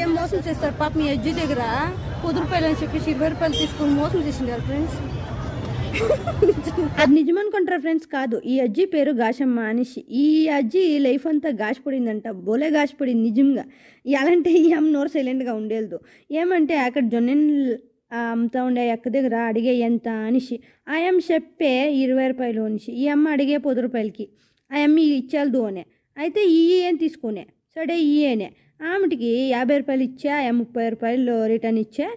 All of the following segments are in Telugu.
ఏం మోసం చేస్తారు పాప మీ అజ్జి దగ్గర 10 రూపాయలు అని చెప్పేసి 20 రూపాయలు తీసుకుని మోసం చేసిండారు ఫ్రెండ్స్. అది నిజమనుకుంటారా ఫ్రెండ్స్? కాదు, ఈ అజ్జి పేరు గాషమ్మ అనేసి. ఈ అజ్జి లైఫ్ అంతా గాషపడిందంట, బోలే గాషపడింది నిజంగా. ఎలాంటి ఈ అమ్మ నోరు సైలెంట్గా ఉండేది. ఏమంటే అక్కడ జొన్నెలు అమ్ముతా ఉండే అక్క దగ్గర అడిగే ఎంత అనేసి ఆ అమ్మ చెప్పే 20 రూపాయలు అనేసి. ఈ అమ్మ అడిగే 10 రూపాయలకి ఆ అమ్మ ఇచ్చేది అనే. అయితే ఈ ఏం తీసుకునే సరే ఈయనే ఆమెటికి 50 రూపాయలు ఇచ్చా, 30 రూపాయలు రిటర్న్ ఇచ్చా.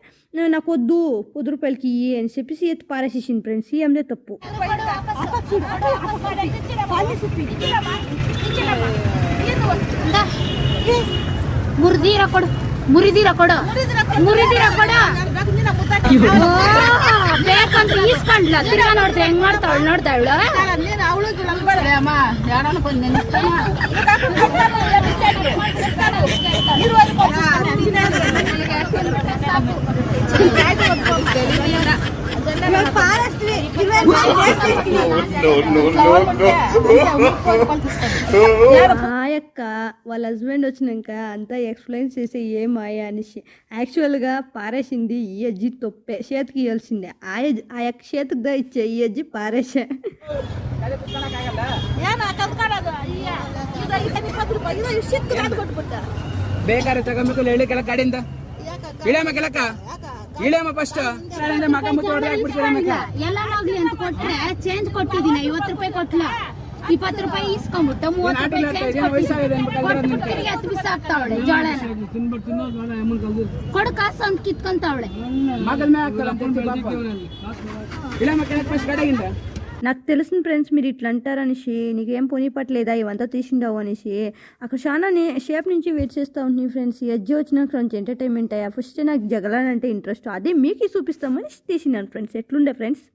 నాకు వద్దు 10 రూపాయలకి ఇయ్యి అని చెప్పేసి ఎత్తి పారేసేసింది ఫ్రెండ్స్. ఈ అమ్మదే తప్పు. ಈಸ್ಕೊಂಡ್ಲ ತಿರ್ಗಾ ನೋಡ್ತಾರೆ ಹೆಂಗ್ ಮಾಡ್ತಾಳ ನೋಡ್ತಾಳ ఆ యొక్క వాళ్ళ హస్బెండ్ వచ్చినాక అంతా ఎక్స్ప్లెయిన్ చేసి ఏ మాయ అనేసి. యాక్చువల్గా పారేసింది ఈ అజ్జి తొప్పే, చేతికి ఇవ్వాల్సిందే. ఆ యొక్క చేతికి దా ఇచ్చే ఈ అజ్జి పారేసే. ಬೇಕಾರೆ ತಗೊಂಬೇಕು ಹೇಳಿ ಕೆಲ ಕಡೆಯಿಂದ ಇಳಮ ಕೆಲಕ ಇಳಮ ಫಸ್ಟ್ ಮಕ ಮುಚ್ಚಿ ಎಲ್ಲ ಹೋಗ್ಲಿ ಅಂತ ಕೊಟ್ರೆ ಚೇಂಜ್ ಕೊಟ್ಟಿದ್ದೀನಿ 50 ರೂಪಾಯಿ ಕೊಟ್ಲ 20 ರೂಪಾಯಿ ಇಸ್ಕೊಂಡ್ಬಿಟ್ಟು 30 ರೂಪಾಯಿ ಹತ್ತು ಬಿಸ ಆಗ್ತಾವಳೆ ಜೋಳ ಕೊಡು ಕಾಸು ಅಂತ ಕಿತ್ಕೊಂತಾವಳೆ ಮಗಲ್ ಮೇ ಆಗ್ತಾಳ ಇಳಮ ಕೆಲಕ ಫಸ್ಟ್ ಕಡೆಯಿಂದ. నాకు తెలిసిన ఫ్రెండ్స్ మీరు ఇట్లా అంటారనేసి, నీకేం పోనీ పట్టలేదా ఇవంతా తీసిండావు అనేసి. అక్కడ చాలా షేప్ నుంచి వెయిట్ చేస్తూ ఉంటుంది ఫ్రెండ్స్. ఈ అజ్జి వచ్చినాక ఫ్రెండ్స్ ఎంటర్టైన్మెంట్ అయ్యా. ఫస్ట్ నాకు జగలాలంటే ఇంట్రెస్ట్, అదే మీకు చూపిస్తామని తీసినాను ఫ్రెండ్స్. ఎట్లుండే ఫ్రెండ్స్?